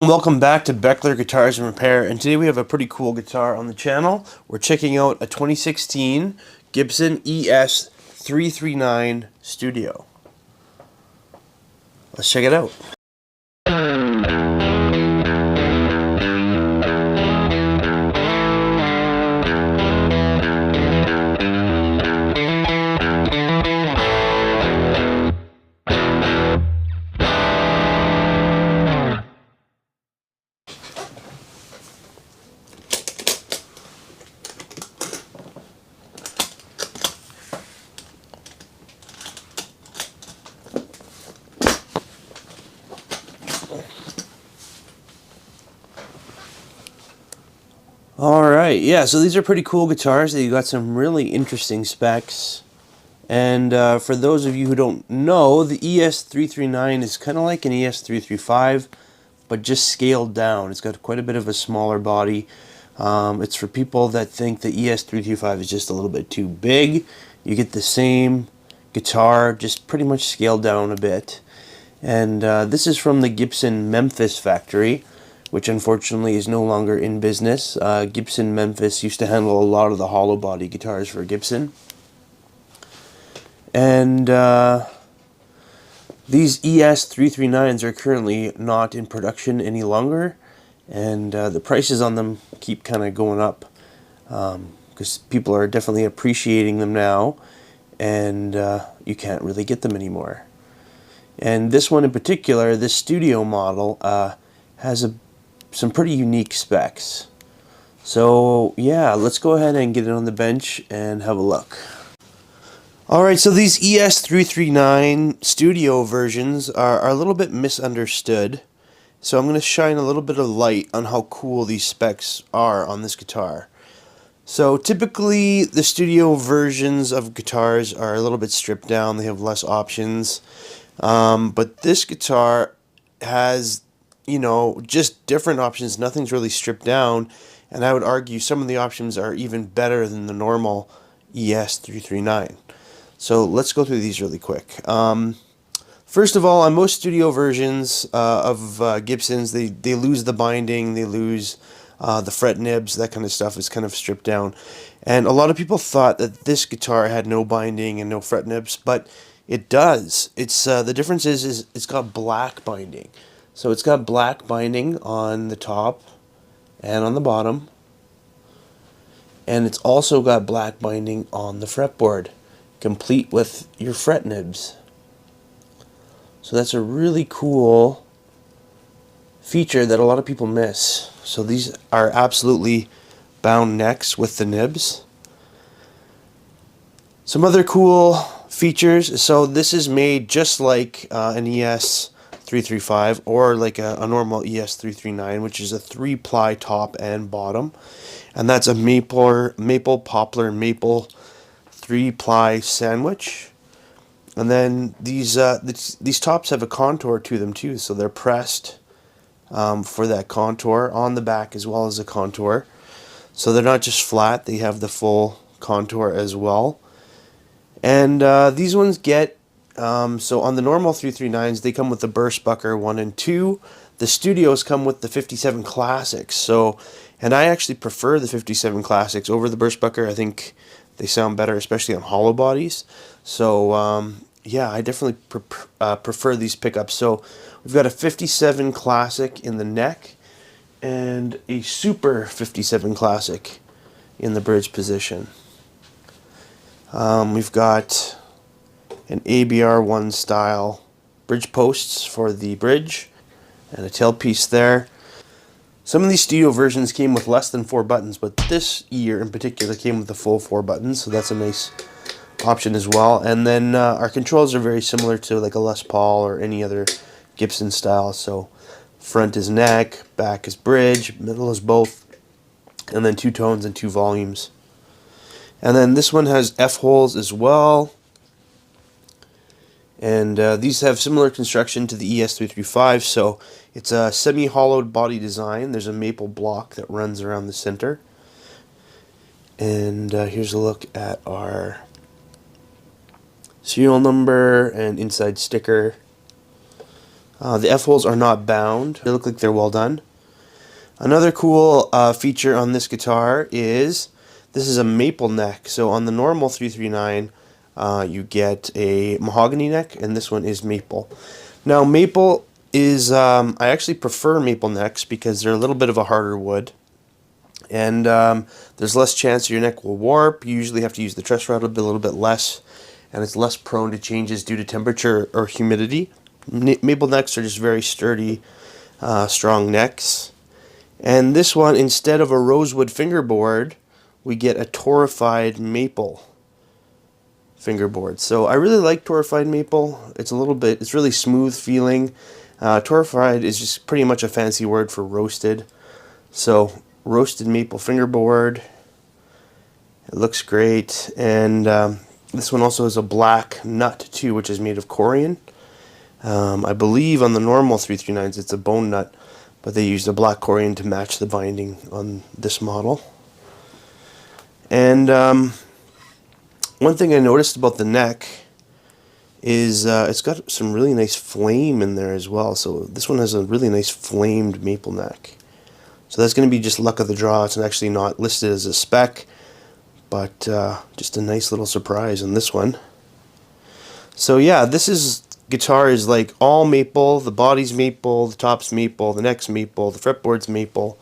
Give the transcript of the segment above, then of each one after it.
Welcome back to Beckler Guitars and Repair, and today we have a pretty cool guitar on the channel. We're checking out a 2016 Gibson ES-339 Studio. Let's check it out. Alright, yeah, so these are pretty cool guitars. They got some really interesting specs. And for those of you who don't know, the ES-339 is kind of like an ES-335, but just scaled down. It's got quite a bit of a smaller body. It's for people that think the ES-335 is just a little bit too big. You get the same guitar, just pretty much scaled down a bit. And this is from the Gibson Memphis factory, which unfortunately is no longer in business. Gibson Memphis used to handle a lot of the hollow body guitars for Gibson. And these ES-339s are currently not in production any longer, and the prices on them keep kind of going up because people are definitely appreciating them now, and you can't really get them anymore. And this one in particular, this studio model, has some pretty unique specs. So yeah, let's go ahead and get it on the bench and have a look. Alright, so these ES-339 studio versions are a little bit misunderstood. So I'm going to shine a little bit of light on how cool these specs are on this guitar. So typically the studio versions of guitars are a little bit stripped down. They have less options. But this guitar has, you know, just different options. Nothing's really stripped down, and I would argue some of the options are even better than the normal ES-339. So let's go through these really quick. First of all, on most studio versions of Gibsons, they lose the binding, they lose the fret nibs, that kind of stuff is kind of stripped down. And a lot of people thought that this guitar had no binding and no fret nibs, but it does. It's the difference is it's got black binding. So it's got black binding on the top and on the bottom. And it's also got black binding on the fretboard, complete with your fret nibs. So that's a really cool feature that a lot of people miss. So these are absolutely bound necks with the nibs. Some other cool features. So this is made just like an ES-335 or like a normal ES-339, which is a 3-ply top and bottom. And that's a maple poplar maple 3-ply sandwich. And then these tops have a contour to them too, so they're pressed for that contour on the back as well as a contour. So they're not just flat, they have the full contour as well. And these ones get, so on the normal 339s, they come with the burst bucker 1 and 2. The studios come with the 57 Classics. So, and I actually prefer the 57 Classics over the burst bucker. I think they sound better, especially on hollow bodies. So, yeah, I definitely prefer these pickups. So we've got a 57 Classic in the neck and a Super 57 Classic in the bridge position. We've got an ABR1 style bridge posts for the bridge and a tailpiece there. Some of these studio versions came with less than 4 buttons, but this year in particular came with the full 4 buttons, so that's a nice option as well. And then our controls are very similar to like a Les Paul or any other Gibson style. So front is neck, back is bridge, middle is both, and then 2 tones and 2 volumes. And then this one has F-holes as well. And these have similar construction to the ES-335, so it's a semi-hollowed body design. There's a maple block that runs around the center. And here's a look at our serial number and inside sticker. The F-holes are not bound. They look like they're well done. Another cool feature on this guitar is this is a maple neck. So on the normal 339, you get a mahogany neck, and this one is maple. Now maple is, I actually prefer maple necks because they're a little bit of a harder wood, and there's less chance your neck will warp. You usually have to use the truss rod a little bit less, and it's less prone to changes due to temperature or humidity. Maple necks are just very sturdy, strong necks. And this one, instead of a rosewood fingerboard, we get a torrefied maple fingerboard. So I really like torrefied maple. It's really smooth feeling. Torrefied is just pretty much a fancy word for roasted. So roasted maple fingerboard. It looks great. And this one also has a black nut too, which is made of corian. I believe on the normal 339s it's a bone nut, but they used a black corian to match the binding on this model. And one thing I noticed about the neck is it's got some really nice flame in there as well. So this one has a really nice flamed maple neck. So that's going to be just luck of the draw. It's actually not listed as a spec, but just a nice little surprise on this one. So yeah, guitar is like all maple. The body's maple, the top's maple, the neck's maple, the fretboard's maple.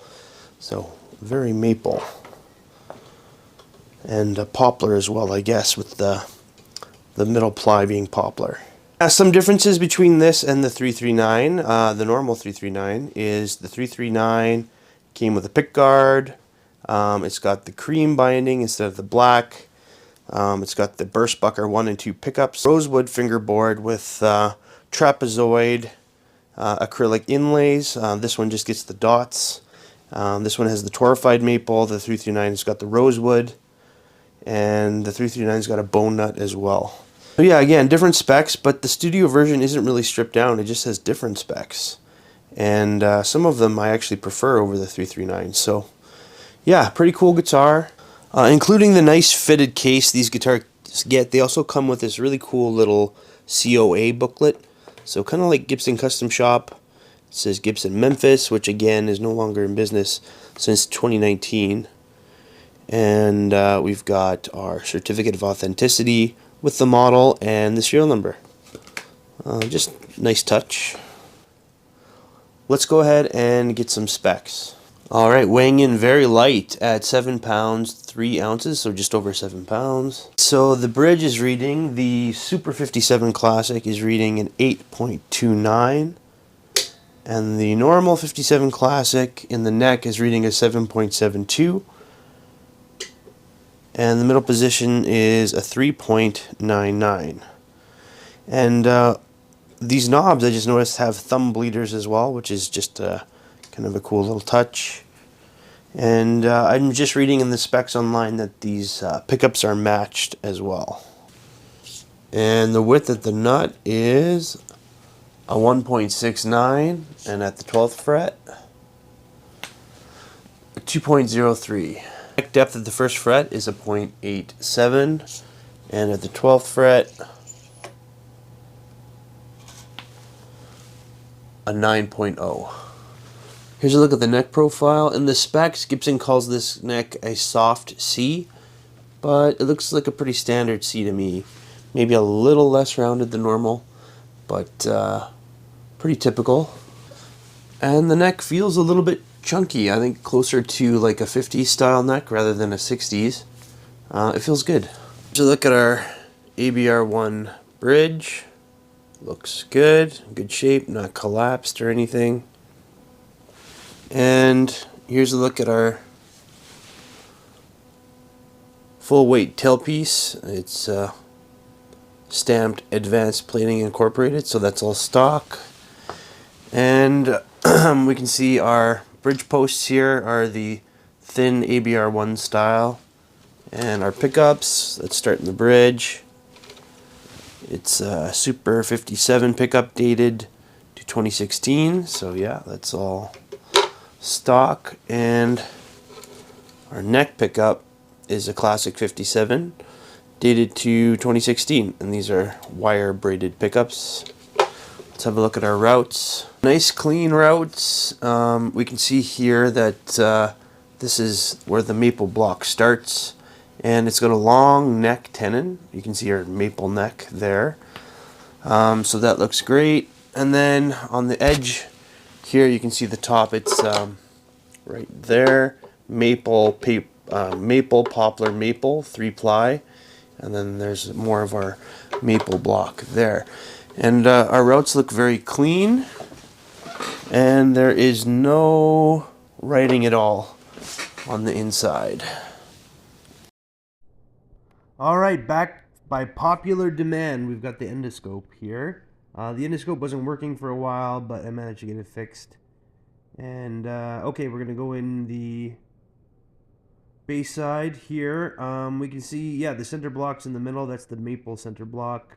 So very maple. And poplar as well, I guess, with the middle ply being poplar. Some differences between this and the 339. The normal 339 is the 339 came with a pick guard. It's got the cream binding instead of the black. It's got the Burstbucker 1 and 2 pickups. Rosewood fingerboard with trapezoid acrylic inlays. This one just gets the dots. This one has the torrefied maple. The 339 has got the rosewood. And the 339's got a bone nut as well. So yeah, again, different specs, but the studio version isn't really stripped down. It just has different specs. And some of them I actually prefer over the 339. So yeah, pretty cool guitar. Including the nice fitted case these guitars get, they also come with this really cool little COA booklet. So kind of like Gibson Custom Shop. It says Gibson Memphis, which again is no longer in business since 2019. And we've got our certificate of authenticity with the model and the serial number. Just nice touch. Let's go ahead and get some specs. Alright, weighing in very light at 7 pounds 3 ounces, so just over 7 pounds. So the bridge is reading, the Super 57 Classic is reading an 8.29, and the normal 57 Classic in the neck is reading a 7.72. And the middle position is a 3.99. And these knobs, I just noticed, have thumb bleeders as well, which is just kind of a cool little touch. And I'm just reading in the specs online that these pickups are matched as well. And the width at the nut is a 1.69, and at the 12th fret, a 2.03. Neck depth at the first fret is a 0.87, and at the 12th fret, a 9.0. Here's a look at the neck profile. In the specs, Gibson calls this neck a soft C, but it looks like a pretty standard C to me. Maybe a little less rounded than normal, but pretty typical. And the neck feels a little bit chunky. I think closer to like a 50s style neck rather than a 60s. It feels good. Here's a look at our ABR1 bridge. Looks good, good shape, not collapsed or anything. And here's a look at our full weight tailpiece. It's stamped Advanced Plating Incorporated, so that's all stock. And we can see our bridge posts here are the thin ABR1 style. And our pickups, let's start in the bridge. It's a Super 57 pickup dated to 2016, so yeah, that's all stock. And our neck pickup is a Classic 57 dated to 2016, and these are wire braided pickups. Let's have a look at our routes. Nice clean routes. We can see here that this is where the maple block starts, and it's got a long neck tenon. You can see our maple neck there. So that looks great. And then on the edge here, you can see the top. It's right there. Maple, poplar, maple, 3-ply. And then there's more of our maple block there. And our routes look very clean. And there is no writing at all on the inside. Alright, back by popular demand, we've got the endoscope here. The endoscope wasn't working for a while, but I managed to get it fixed. And okay, we're going to go in the base side here. We can see, yeah, the center block's in the middle. That's the maple center block.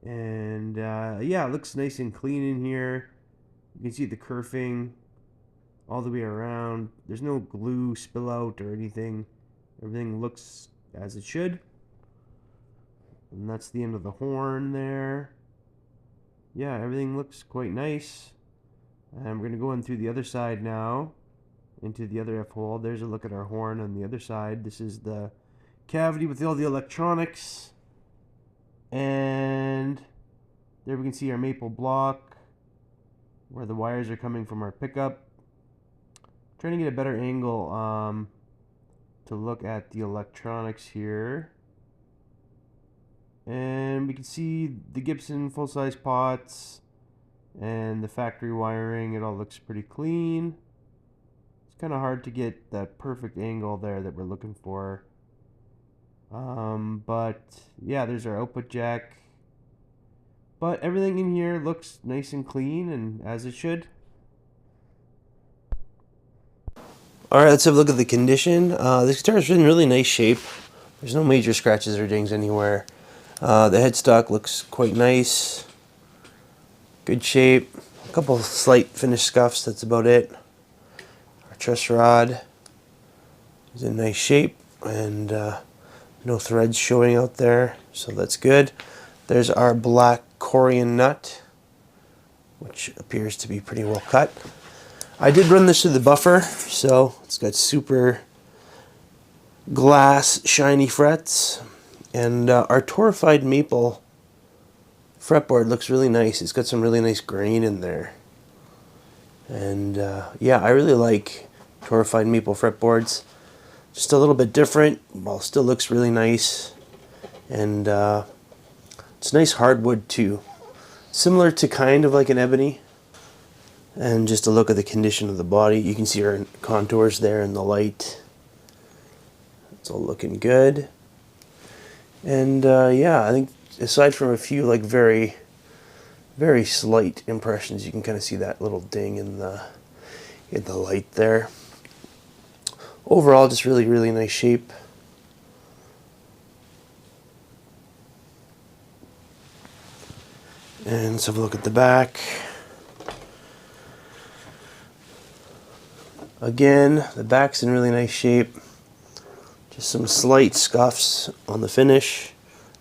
And yeah, it looks nice and clean in here. You can see the kerfing all the way around. There's no glue spill out or anything. Everything looks as it should. And that's the end of the horn there. Yeah, everything looks quite nice. And we're going to go in through the other side now, into the other F-hole. There's a look at our horn on the other side. This is the cavity with all the electronics. And there we can see our maple block, where the wires are coming from our pickup. Trying to get a better angle to look at the electronics here. And we can see the Gibson full-size pots and the factory wiring. It all looks pretty clean. It's kind of hard to get that perfect angle there that we're looking for. But yeah, there's our output jack. But everything in here looks nice and clean, and as it should. Alright, let's have a look at the condition. This guitar is in really nice shape. There's no major scratches or dings anywhere. The headstock looks quite nice. Good shape. A couple slight finish scuffs, that's about it. Our truss rod is in nice shape, and no threads showing out there, so that's good. There's our black Corian nut, which appears to be pretty well cut. I did run this through the buffer, so it's got super glass shiny frets. And our torrefied maple fretboard looks really nice. It's got some really nice grain in there. And yeah, I really like torrefied maple fretboards. Just a little bit different, while still looks really nice. And it's nice hardwood too. Similar to kind of like an ebony. And just a look at the condition of the body. You can see our contours there in the light. It's all looking good. And yeah, I think aside from a few like very slight impressions, you can kind of see that little ding in the light there. Overall, just really nice shape. And let's have a look at the back. Again, the back's in really nice shape. Just some slight scuffs on the finish,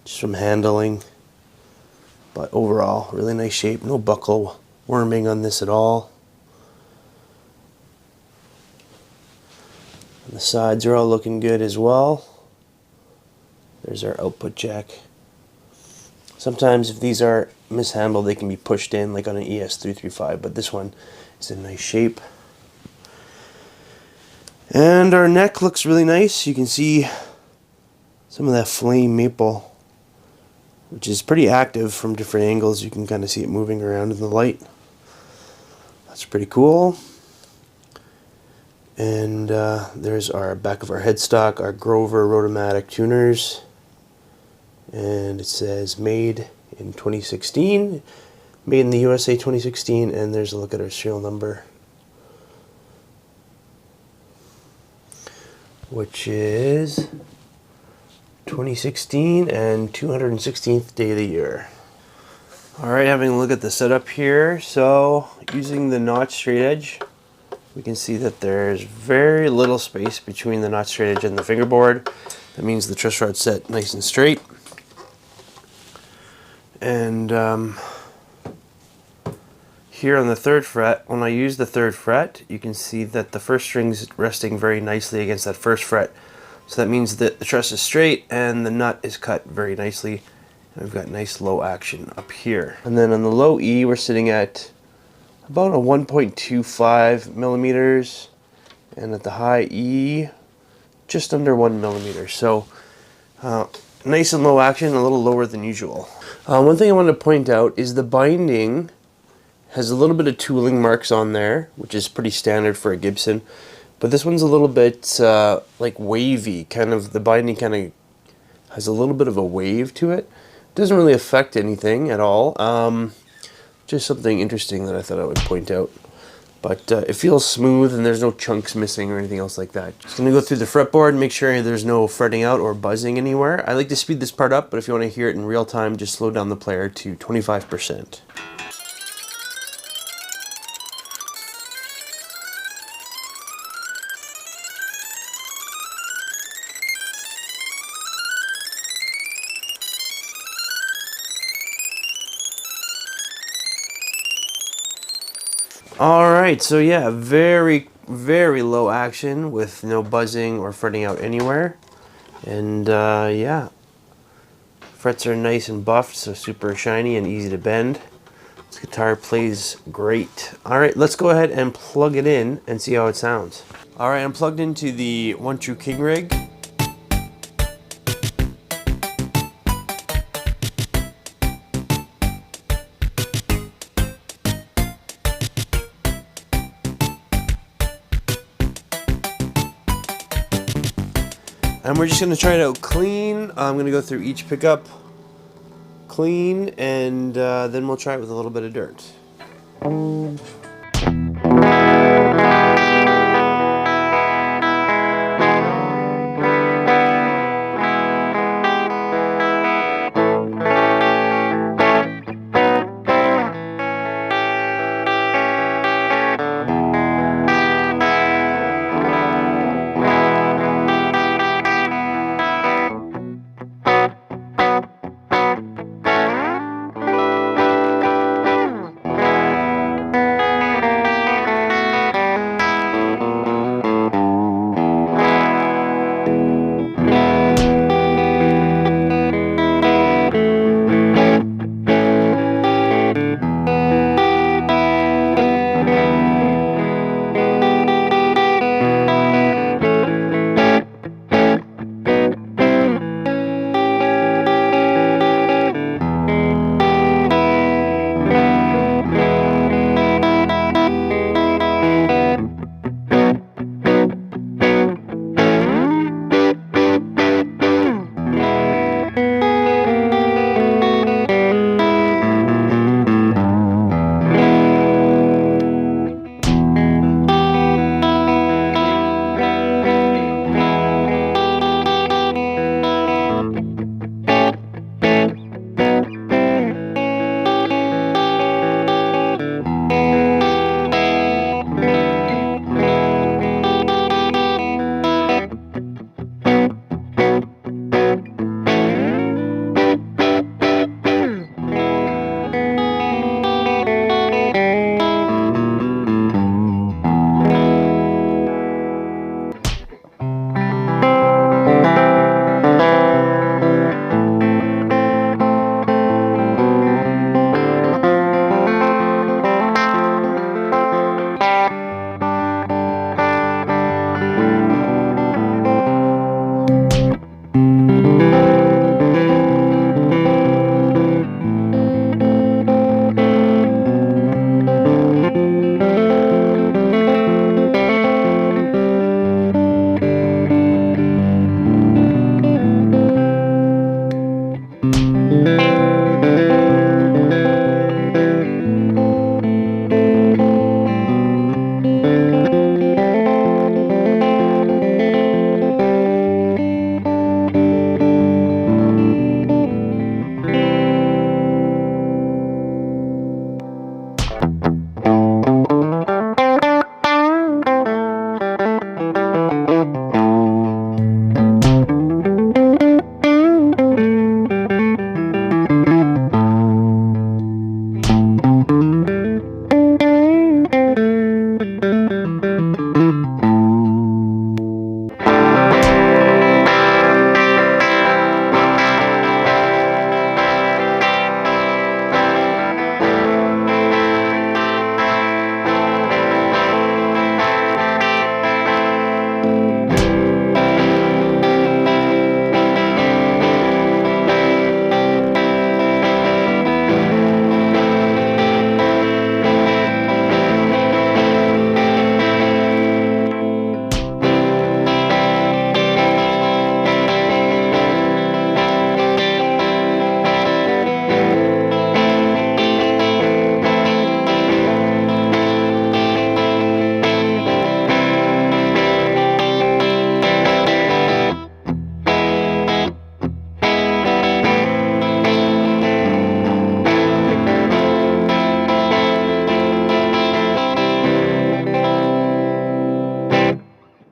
just from handling. But overall, really nice shape. No buckle worming on this at all. And the sides are all looking good as well. There's our output jack. Sometimes if these are mishandled, they can be pushed in like on an ES-339, but this one is in nice shape. And our neck looks really nice. You can see some of that flame maple, which is pretty active from different angles. You can kind of see it moving around in the light. That's pretty cool. And there's our back of our headstock, our Grover Rotomatic tuners. And it says made in 2016, made in the USA 2016, and there's a look at our serial number, which is 2016 and 216th day of the year. Alright, having a look at the setup here. So using the notch straight edge, we can see that there's very little space between the notch straight edge and the fingerboard. That means the truss rod's set nice and straight. And Here on the 3rd fret, when I use the 3rd fret, you can see that the 1st string's resting very nicely against that 1st fret. So that means that the truss is straight and the nut is cut very nicely. And we've got nice low action up here. And then on the low E, we're sitting at about a 1.25 millimeters. And at the high E, just under 1 millimeter. So nice and low action, a little lower than usual. One thing I want to point out is the binding has a little bit of tooling marks on there, which is pretty standard for a Gibson. But this one's a little bit like wavy, kind of, the binding kind of has a little bit of a wave to it. Doesn't really affect anything at all. Just something interesting that I thought I would point out. But it feels smooth and there's no chunks missing or anything else like that. Just gonna go through the fretboard and make sure there's no fretting out or buzzing anywhere. I like to speed this part up, but if you want to hear it in real time, just slow down the player to 25%. Alright, so yeah, very, very low action with no buzzing or fretting out anywhere. And yeah, frets are nice and buffed, so super shiny and easy to bend. This guitar plays great. Alright, let's go ahead and plug it in and see how it sounds. Alright, I'm plugged into the One True King rig. And we're just going to try it out clean. I'm going to go through each pickup clean, and then we'll try it with a little bit of dirt.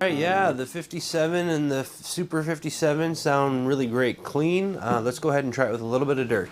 Yeah, the 57 and the Super 57 sound really great clean. Let's go ahead and try it with a little bit of dirt.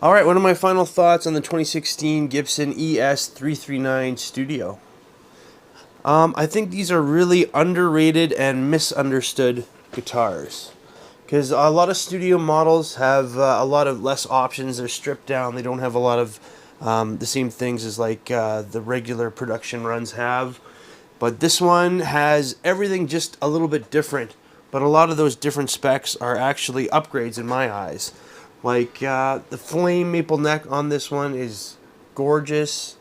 Alright, one of my final thoughts on the 2016 Gibson ES-339 Studio. I think these are really underrated and misunderstood guitars. Because a lot of studio models have a lot of less options. They're stripped down. They don't have a lot of the same things as like the regular production runs have. But this one has everything just a little bit different. But a lot of those different specs are actually upgrades in my eyes. Like the flame maple neck on this one is gorgeous.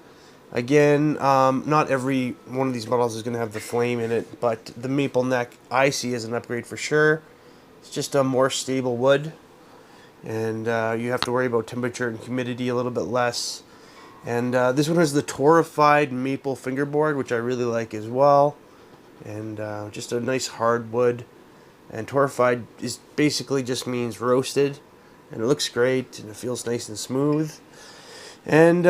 Again, not every one of these models is going to have the flame in it, but the maple neck I see as an upgrade for sure. It's just a more stable wood, and you have to worry about temperature and humidity a little bit less. And this one has the torrefied maple fingerboard, which I really like as well, and just a nice hard wood. And torrefied is basically just means roasted, and it looks great and it feels nice and smooth. And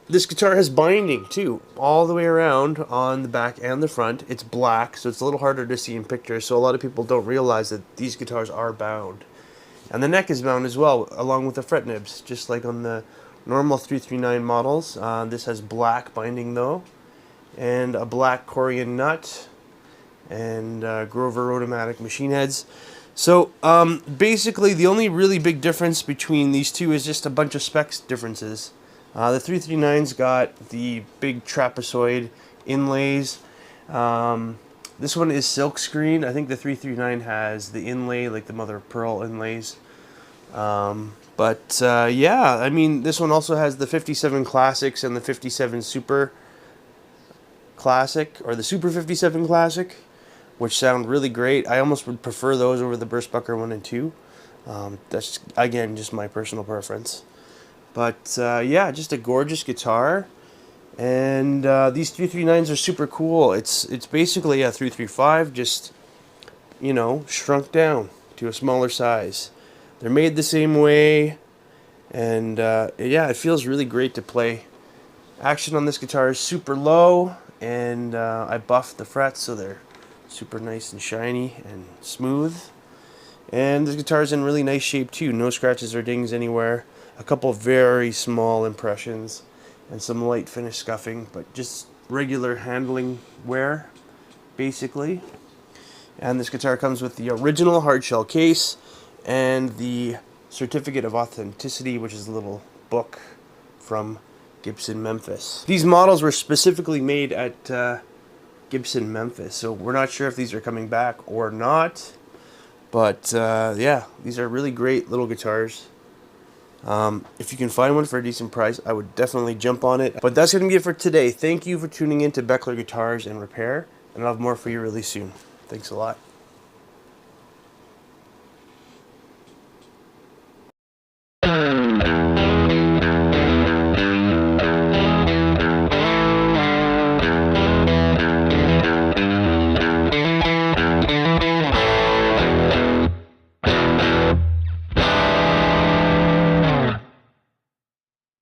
this guitar has binding too, all the way around on the back and the front. It's black, so it's a little harder to see in pictures, so a lot of people don't realize that these guitars are bound. And the neck is bound as well, along with the fret nibs, just like on the normal 339 models. This has black binding though, and a black Corian nut, and Grover Automatic machine heads. So basically the only really big difference between these two is just a bunch of specs differences. The 339's got the big trapezoid inlays. This one is silk screen. I think the 339 has the inlay, like the mother of pearl inlays. Yeah, I mean, this one also has the 57 Classics and the 57 Super Classic, or the Super 57 Classic, which sound really great. I almost would prefer those over the Burstbucker 1 and 2. That's, again, just my personal preference. But yeah, just a gorgeous guitar. And these 339s are super cool. It's basically a 335, just, you know, shrunk down to a smaller size. They're made the same way, and yeah, it feels really great to play. Action on this guitar is super low, and I buffed the frets so they're super nice and shiny and smooth. And this guitar is in really nice shape too. No scratches or dings anywhere. A couple very small impressions and some light finish scuffing, but just regular handling wear, basically. And this guitar comes with the original hardshell case and the Certificate of Authenticity, which is a little book from Gibson Memphis. These models were specifically made at Gibson Memphis, so we're not sure if these are coming back or not. But yeah, these are really great little guitars. If you can find one for a decent price, I would definitely jump on it. But that's going to be it for today. Thank you for tuning in to Beckler Guitars and Repair, and I'll have more for you really soon. Thanks a lot.